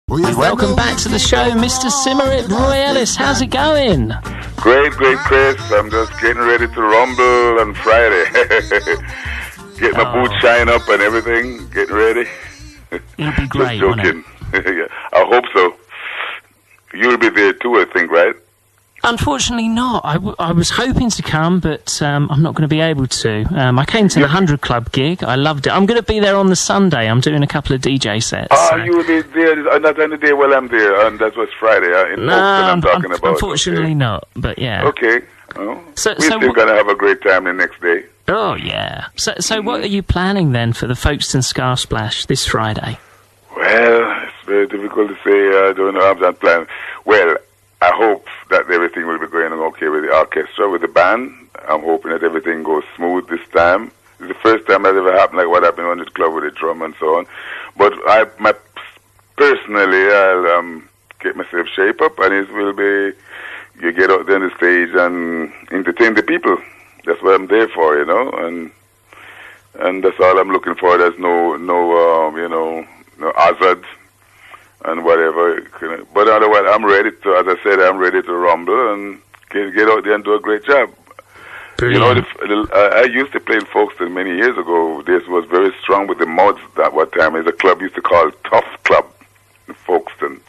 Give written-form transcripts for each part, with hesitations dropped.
Welcome back to the show, Mr. Simmerit, Roy Ellis. How's it going? Great, Chris. I'm just getting ready to rumble on Friday. Get my boots shine up and everything. Getting ready. It'll be great, just joking. Yeah, I hope so. You'll be there too, I think, right? Unfortunately not. I was hoping to come, but I'm not going to be able to. I came to the 100 Club gig. I loved it. I'm going to be there on the Sunday. I'm doing a couple of DJ sets. You will be there not on the day while I'm there, and that was Friday. In Folkestone I'm talking about. Unfortunately not, but yeah. Okay. Well, we're still going to have a great time the next day. Oh, yeah. So what are you planning then for the Folkestone Scar Splash this Friday? Well, it's very difficult to say. I don't know. I'm not planning. Well, I hope that everything will be going okay with the orchestra, with the band. I'm hoping that everything goes smooth this time. It's the first time that ever happened, like what happened on the club with the drum and so on. But personally, I'll get myself shape up, and it will be, you get out there on the stage and entertain the people. That's what I'm there for, you know, and that's all I'm looking for. There's no hazard and whatever. But otherwise, I'm ready to, as I said, I'm ready to rumble and get out there and do a great job. Brilliant. You know, I used to play in Folkestone many years ago. This was very strong with the mods at what time. It's a club used to call Tough Club in Folkestone.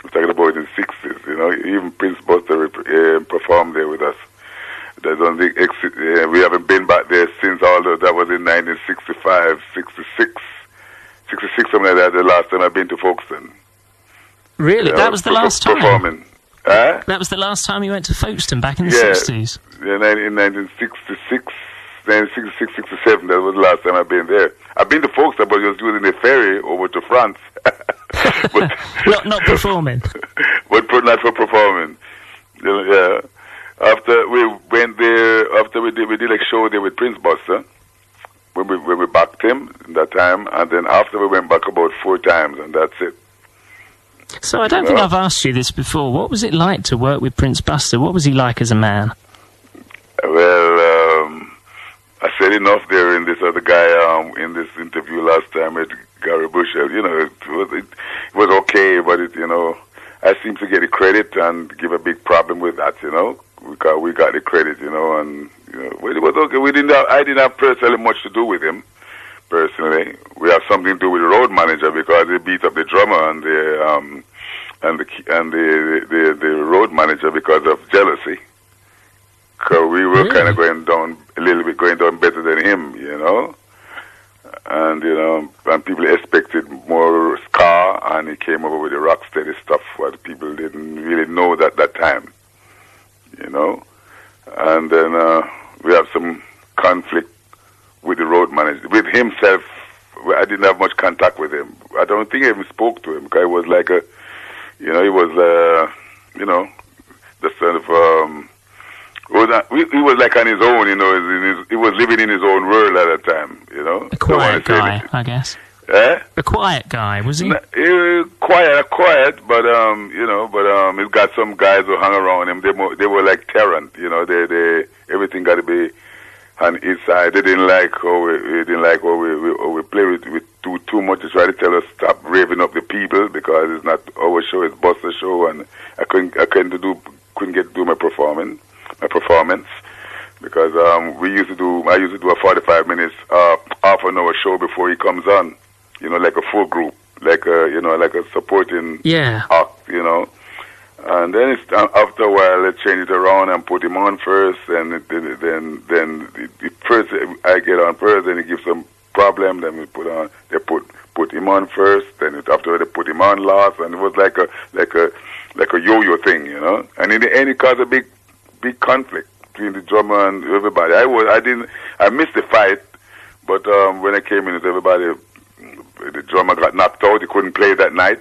We're talking about in the 60s, you know. Even Prince Buster performed there with us. We haven't been back there since that was in 1965, 66, something like that, the last time I've been to Folkestone. Really? That was the last time? Performing. That was the last time you went to Folkestone, back in the 60s? Yeah, in 1966, 67, that was the last time I've been there. I've been to Folkestone, but just using the ferry over to France. But not performing? But not for performing. Yeah. After we went there, we did a show there with Prince Buster, when we backed him that time, and then after we went back about 4 times, and that's it. So I don't think I've asked you this before. What was it like to work with Prince Buster? What was he like as a man? Well, I said enough there in this other guy in this interview last time with Gary Bushell. You know, it was okay, but I seem to get the credit and give a big problem with that. You know, we got the credit. You know, and it was okay. I didn't have personally much to do with him. Personally, we have something to do with the road manager because they beat up the drummer and the road manager because of jealousy. So we were kind of going down better than him, you know. And and people expected more ska, and he came over with the rock steady stuff what people didn't really know at that time, you know. And then we have some conflict with the road manager. With himself, I didn't have much contact with him. I don't think I even spoke to him because he was like the sort of, he was like on his own, you know, he was living in his own world at that time, you know. A quiet guy, I guess. Eh? A quiet guy, was he? Quiet, but he's got some guys who hung around him. They were like Terrant, you know, they everything got to be on his side. They didn't like how we play with too much to try to tell us stop raving up the people because it's not our show, it's Buster's show, and I couldn't get to do my performance because I used to do a 45 minutes half an hour show before he comes on, you know, like a full group, like a supporting act, you know. And then after a while, they change it around and put him on first, and then first I get on first, then he gives some problem, then they put him on first, then after they put him on last, and it was like a yo-yo thing, you know. And in the end, it caused a big conflict between the drummer and everybody. I missed the fight, but when I came in with everybody, the drummer got knocked out. He couldn't play that night.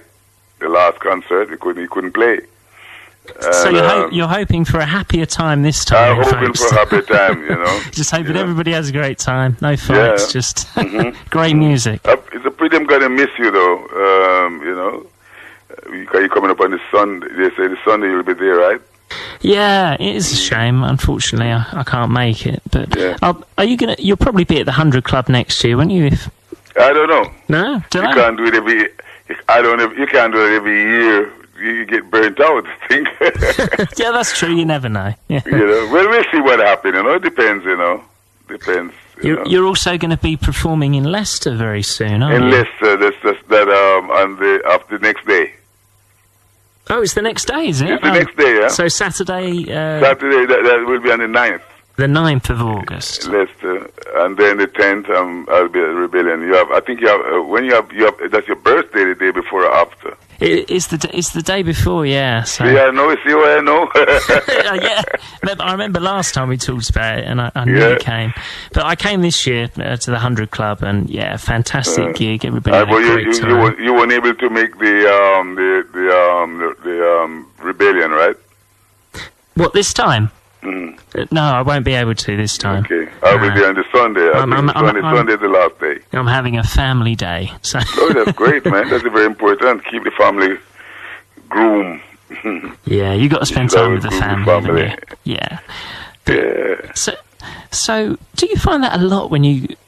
The last concert, he couldn't play. So you're hoping for a happier time this time, I'm hoping for a happier time, you know. Just hoping everybody has a great time. No fights, just great music. It's a pretty, I'm going to miss you, though, you know. You're coming up on the Sunday. They say the Sunday you'll be there, right? Yeah, it is a shame. Unfortunately, I can't make it. But are you gonna? You'll probably be at the 100 Club next year, won't you? I don't know. No, you can't do it every. I don't know. You can't do it every year. You get burnt out, I think. Yeah, that's true. You never know. Yeah. You know, well, we'll see what happens. You know, it depends. You know, depends. You're also going to be performing in Leicester very soon, aren't you? In Leicester, on the next day. Oh, it's the next day, is it? It's the next day, yeah. So Saturday. Saturday, that will be on the 9th. The 9th of August. Leicester, and then the 10th, I'll be at Rebellion. I think you have when you have that's your birthday, the day before or after. It's the day before, yeah. So. Yeah, I know. See what I know? Yeah, I remember last time we talked about it, and I knew you came. But I came this year to the 100 Club, and yeah, fantastic gig. Everybody had a great time. You weren't able to make the Rebellion, right? What, this time? Mm. No, I won't be able to this time. Okay, I will be on the Sunday. Sunday is the last day. I'm having a family day. So. Oh, that's great, man. That's very important. Keep the family groom. Yeah, you got to spend time with the family. Yeah. So, do you find that a lot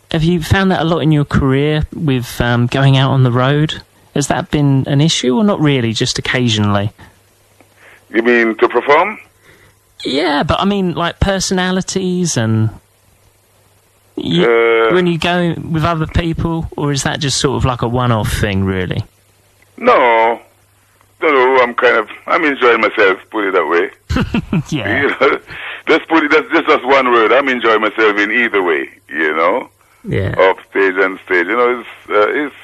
have you found that a lot in your career with going out on the road? Has that been an issue or not really, just occasionally? You mean to perform? Yeah, but I mean, like personalities and when you go with other people, or is that just sort of like a one-off thing, really? No, I'm enjoying myself. Put it that way. Yeah. You know, that's just one word. I'm enjoying myself in either way. You know. Yeah. Off stage and stage. You know, it's.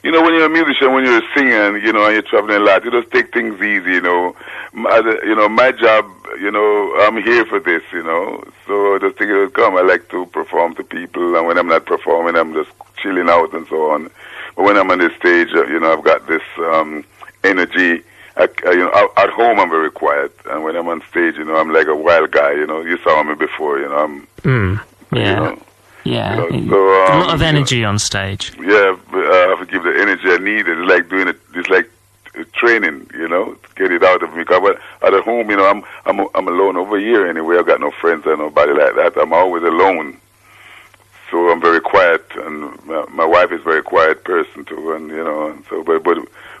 You know, when you're a musician, when you're a singer, you know, and you're traveling a lot, you just take things easy, you know. My job, you know, I'm here for this, you know. So I just think it will come. I like to perform to people, and when I'm not performing, I'm just chilling out and so on. But when I'm on the stage, you know, I've got this energy. You know, at home I'm very quiet, and when I'm on stage, you know, I'm like a wild guy. You know, you saw me before, you know. Yeah. You know, yeah, you know, so, a lot of energy on stage. Yeah, I have to give the energy I need. It's like doing it. It's like training, you know, to get it out of me. Because at home, you know, I'm alone over here anyway. I've got no friends or nobody like that. I'm always alone, so I'm very quiet. And my wife is a very quiet person too. And you know, and so but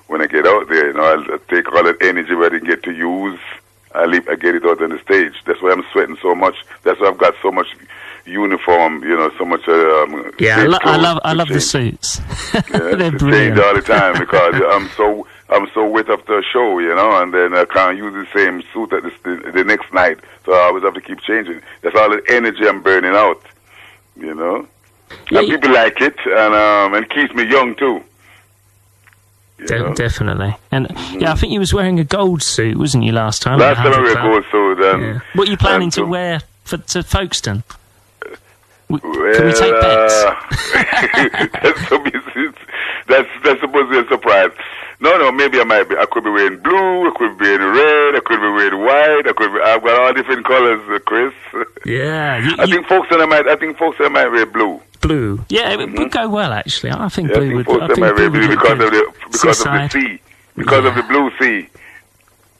when I get out there, you know, I'll take all that energy I didn't get to use. I get it out on the stage. That's why I'm sweating so much. That's why I've got so much uniform, you know, so much. Yeah, I love the suits. Yeah, they're brilliant. Change all the time because I'm so wet after a show, you know, and then I can't use the same suit at the next night, so I always have to keep changing. That's all the energy I'm burning out, you know. Yeah, and people like it, and it keeps me young too. Definitely. And yeah, I think you was wearing a gold suit, wasn't you, last time? Last time I wore a gold suit. What are you planning to wear to Folkestone? Can we take bets? That's supposed to be a surprise. No, maybe I could be wearing blue, I could be wearing red, I could be wearing white, I've got all different colors, Chris. Yeah. I think Folkestone might wear blue. Blue. Yeah, it would go well, actually. I think blue would. I think might wear blue because of the sea. Because of the blue sea.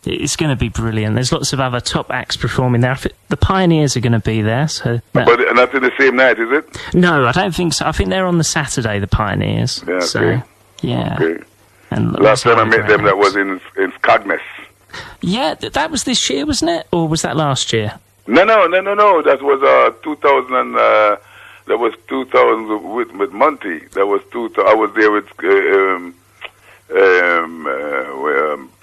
It's going to be brilliant. There's lots of other top acts performing there. The Pioneers are going to be there. But not in the same night, is it? No, I don't think so. I think they're on the Saturday, the Pioneers. Yeah, so, yeah. Okay. And last time I met them, that was in Scagness. Yeah, that was this year, wasn't it? Or was that last year? No. That was 2000. That was 2000 with Monty. That was 2000. I was there with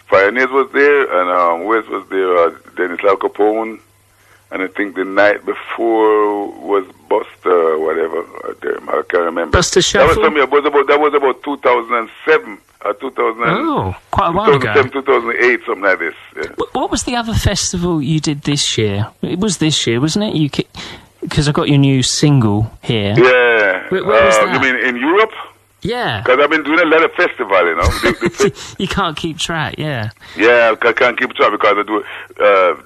Pioneers was there, and West was there, Dennis Al Capone, and I think the night before was Buster, whatever. I can't remember. Buster Shuffle? That was about 2007. 2000. Oh, quite a while ago. 2008, something like this. Yeah. What was the other festival you did this year? It was this year, wasn't it? Because I got your new single here. Yeah. Where was that? You mean in Europe? Yeah. Because I've been doing a lot of festival, you know. You can't keep track, yeah. Yeah, I can't keep track because I do.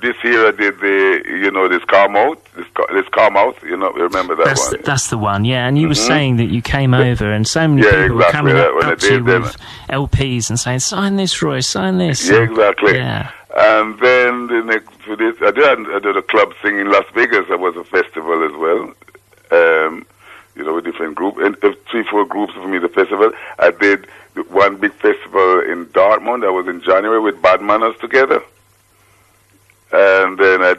This year I did this Calm Out, you know, remember that one? That's the one, yeah. And you were saying that you came over and so many people were coming up to you with LPs and saying, sign this, Roy, sign this. Yeah, exactly. Yeah. And then the next for this, I did a club thing in Las Vegas. That was a festival as well. you know, with different groups. And 3-4 groups for me, the festival. I did one big festival in Dartmouth. That was in January with Bad Manners together. And then I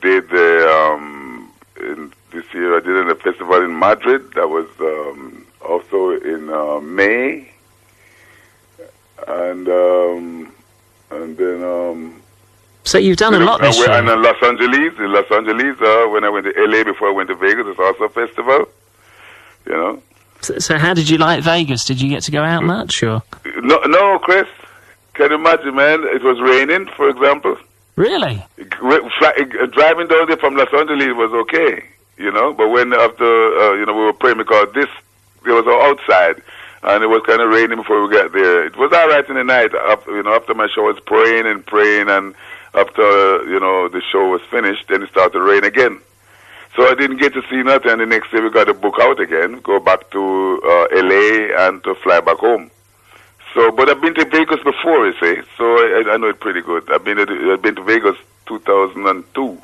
did this year I did a festival in Madrid. That was also in May. And then so you've done a lot this year. And in Los Angeles, when I went to LA before I went to Vegas, it's also a festival. You know. So how did you like Vegas? Did you get to go out much, or? No, Chris. Can you imagine, man? It was raining, for example. Really? Driving down there from Los Angeles was okay, you know. But when after we were praying because it was outside. And it was kind of raining before we got there. It was all right in the night. After my show, I was praying, and after the show was finished, then it started to rain again. So I didn't get to see nothing. And the next day we got to book out again, go back to LA, and to fly back home. So, but I've been to Vegas before, you see. So I know it pretty good. I've been to Vegas 2002.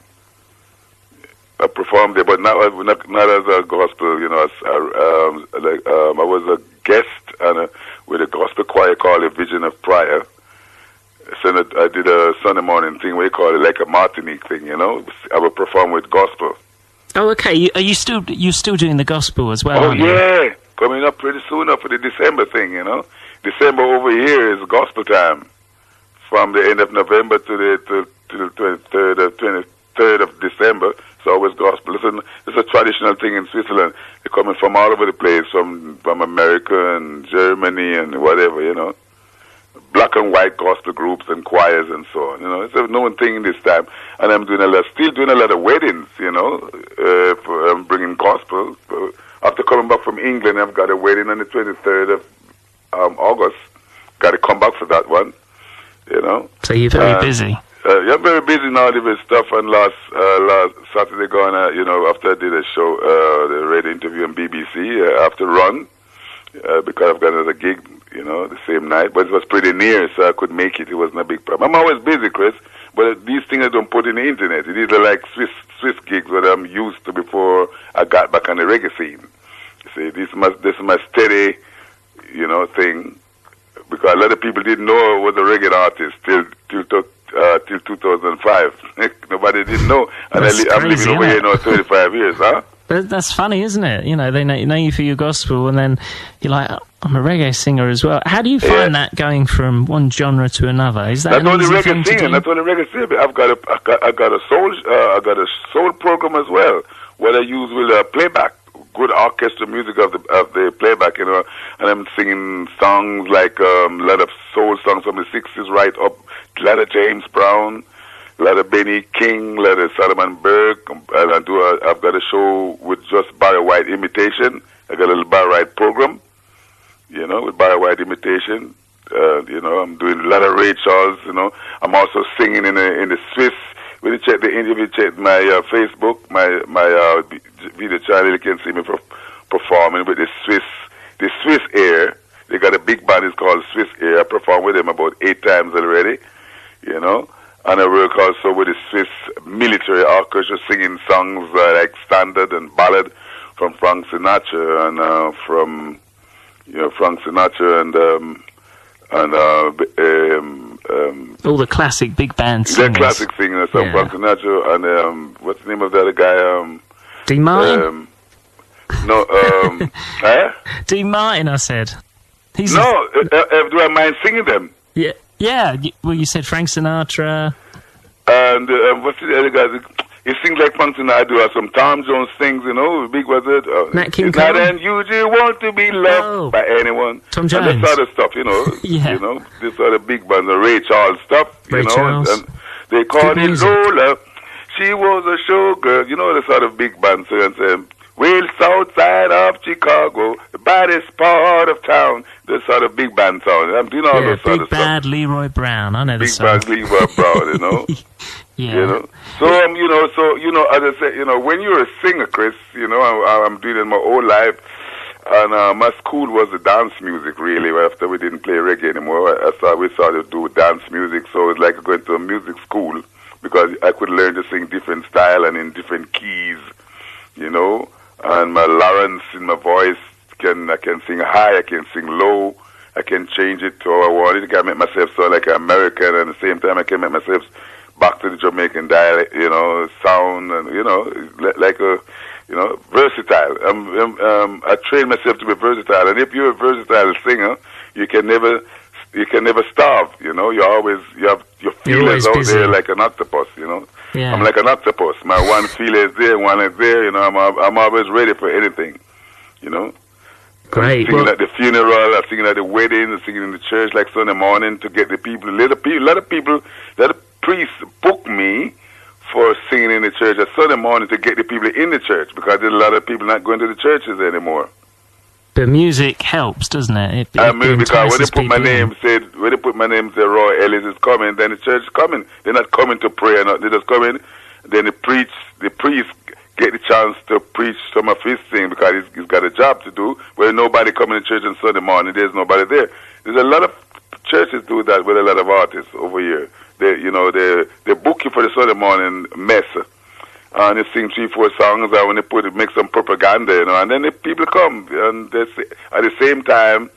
I performed there, but not as a gospel. You know, I was a guest with a gospel choir called A Vision of Prayer. So I did a Sunday morning thing where you call it like a Martinique thing. You know, I would perform with gospel. Oh, okay. Are you still doing the gospel as well? Oh yeah, coming up pretty soon up for the December thing. You know, December over here is gospel time, from the end of November to the 23rd of December. It's always gospel. It's a traditional thing in Switzerland. They're coming from all over the place, from America and Germany and whatever, you know. Black and white gospel groups and choirs and so on. You know, it's a known thing this time. And I'm still doing a lot of weddings, you know. I'm bringing gospel. After coming back from England, I've got a wedding on the 23rd of August. Got to come back for that one, you know. So you're very busy. I'm very busy now with stuff, and last Saturday after I did a show, the radio interview on BBC, after run, because I've got another gig, you know, the same night, but it was pretty near, so I could make it. It wasn't a big problem. I'm always busy, Chris, but these things I don't put in the internet. These are like Swiss gigs that I'm used to before I got back on the reggae scene. You see, this is my steady, you know, thing, because a lot of people didn't know I was a reggae artist till 2005. Nobody didn't know. And I'm living over here now 35 years, huh? But that's funny, isn't it? You know, they know you for your gospel, and then you're like, I'm a reggae singer as well. How do you find that going from one genre to another? Is that not only reggae singing? Not only reggae singing. I got a soul program as well, where I use with playback, good orchestra music of the playback, you know, and I'm singing songs like a lot of soul songs from the 60s right up. A lot of James Brown, a lot of Benny King, a lot of Solomon Burke, and I've got a show with just Barry White imitation. I got a little Barry White program, you know, with Barry White imitation. You know, I'm doing a lot of Ray Charles, you know. I'm also singing in the Swiss. When you check my Facebook, my video channel, you can see me performing with the Swiss Air. They got a big band, it's called Swiss Air. I performed with them about 8 times already. You know, and I work also with the Swiss military orchestra, singing songs like standard and ballad from Frank Sinatra and all the classic big band singers. The classic singers, Frank Sinatra and what's the name of the other guy? Dean Martin. Dean Martin, I said. Do I mind singing them? Yeah. Yeah, well, you said Frank Sinatra. And what's the other guy? He sings like Frank Sinatra. Have some Tom Jones things, you know. Big was it? Nat King Cole. Not unusual want to be loved by anyone. Tom Jones. And this sort of stuff, you know. Yeah. You know, this sort of big band, the Ray Charles stuff. Ray Charles. And they called it Lola. She was a showgirl. You know, the sort of big band. So and say, well, south side of Chicago, the baddest part of town. The sort of big band sound. I'm doing all those sort of stuff. Big bad Leroy Brown. I know the song. Big bad Leroy Brown, you know. Yeah. You know. So as I say, you know, when you're a singer, Chris, you know, I'm doing it my whole life. And my school was the dance music, really. After we didn't play reggae anymore, we started to do dance music. So it's like going to a music school because I could learn to sing different style and in different keys, you know. and my Lawrence in my voice I can sing high, I can sing low, I can change it to how I want it. I can make myself sound like an American, and at the same time I can make myself back to the Jamaican dialect, sound, and like a, versatile. I train myself to be versatile, and if you're a versatile singer, you can never starve. You have your feelers out there like an octopus. Yeah. I'm like an octopus. My one feeler is there, one is there. I'm always ready for anything. Great. I'm singing at the funeral, I'm singing at the wedding, I'm singing in the church like Sunday morning to get the people. A lot of priests book me for singing in the church at Sunday morning to get the people in the church, because there's a lot of people not going to the churches anymore. But music helps, doesn't it? Because when they put my name, say Roy Ellis is coming, then the church is coming. They're not coming to pray, they're just coming. Then the priest get the chance to preach some of his thing, because he's got a job to do. Where nobody coming to church on Sunday morning, there's nobody there. There's a lot of churches do that with a lot of artists over here. They book you for the Sunday morning mess, and you sing 3-4 songs, and when they make some propaganda, and then the people come, and they at the same time,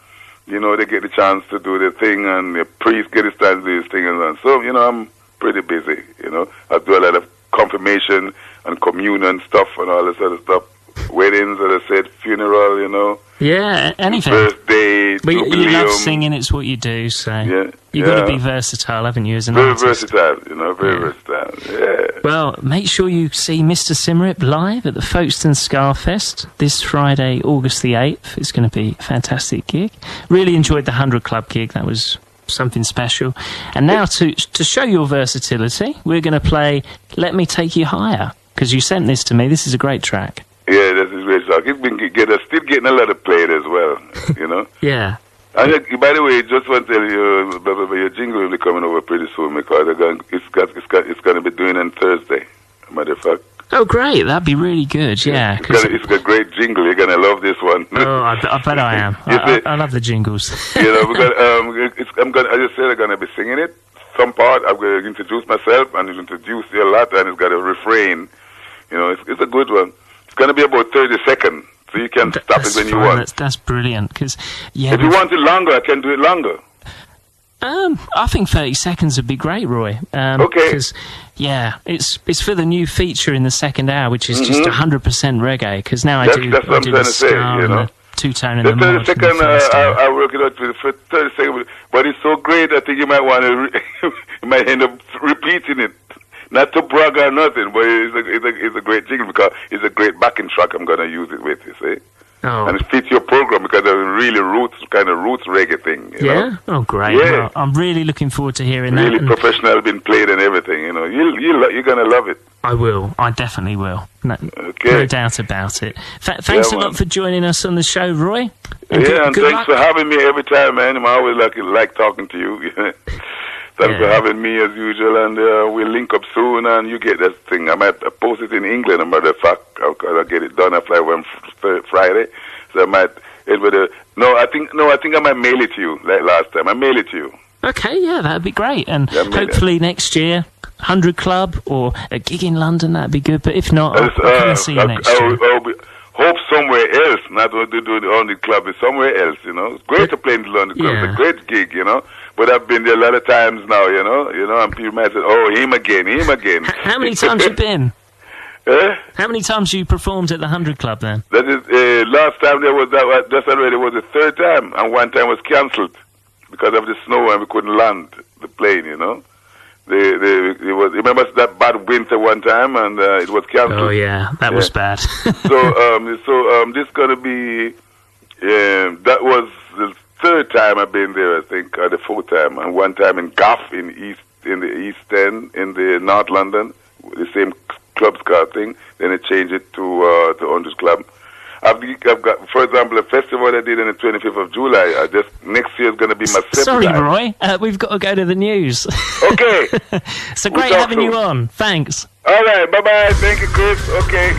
they get the chance to do their thing, and the priest get his chance to do his thing, and so I'm pretty busy. I do a lot of confirmation and communion stuff and all this other stuff. Weddings, as I said, funeral, Yeah, anything. Birthday, but you love singing, it's what you do, so you've got to be versatile, haven't you, as an artist? Very versatile, yeah. Well, make sure you see Mr. Simrip live at the Folkestone Scarfest this Friday, August the 8th. It's going to be a fantastic gig. Really enjoyed the 100 Club gig, that was something special. And now to show your versatility, we're going to play Let Me Take You Higher, because you sent this to me. This is a great track. Yeah, this is a great track. It's been still getting a lot of play as well, Yeah. And by the way, just want to tell you, your jingle will be coming over pretty soon, because it's going to be doing on Thursday, matter of fact. Oh, great. That'd be really good, yeah. It's a great jingle. You're going to love this one. Oh, I bet I am. I love the jingles. Because I'm going to be singing it. Some part, I'm going to introduce myself, and introduce you a lot, and it's got a refrain. It's a good one. It's going to be about 30 seconds, so you can stop it when you want. That's brilliant, because, if you want it longer, I can do it longer. I think 30 seconds would be great, Roy. Okay. Because, it's for the new feature in the second hour, which is just 100% reggae. Because now I do what I'm trying to say, two-tone and the 30 seconds, I work it out for 30 seconds, but it's so great, I think you might want to, you might end up repeating it. Not to brag or nothing, but it's a great jingle, because it's a great backing track I'm going to use it with, you see. Oh. And it fits your program, because it's a really roots reggae thing. You know? Oh, great. Yeah. Well, I'm really looking forward to hearing that. Really professional, been played and everything, You're going to love it. I will. I definitely will. No doubt about it. Thanks a lot for joining us on the show, Roy. And thanks luck. For having me every time, man. I always like talking to you. Thanks for having me as usual, and we'll link up soon, and you get that thing. I might post it in England, as a matter of fact, I'll get it done. I fly on Friday, so I might. I think I might mail it to you like last time. I mail it to you. Okay, that'd be great, and hopefully next year, 100 Club or a gig in London, that'd be good. But if not, I'll come and see you next year. Hope somewhere else, not to do the 100 Club, it's somewhere else. It's great to play in the London Club. It's a great gig, But I've been there a lot of times now, and people might say, "Oh, him again." How many times you been? How many times you performed at the 100 Club then? That is, last time there was just already was the third time, and one time was cancelled because of the snow and we couldn't land the plane. Remember that bad winter one time, and it was cancelled. Oh yeah, that was bad. so this gonna be that was the third time I've been there, I think, or the fourth time, and one time in Gough in the East End, in the North London, the same club scar thing. Then they changed it to the 100 Club. I've got, for example, a festival I did on the 25th of July. Next year is going to be my seventh Sorry, time. Roy. We've got to go to the news. Okay. So great having you on. Thanks. All right. Bye-bye. Thank you, Chris. Okay.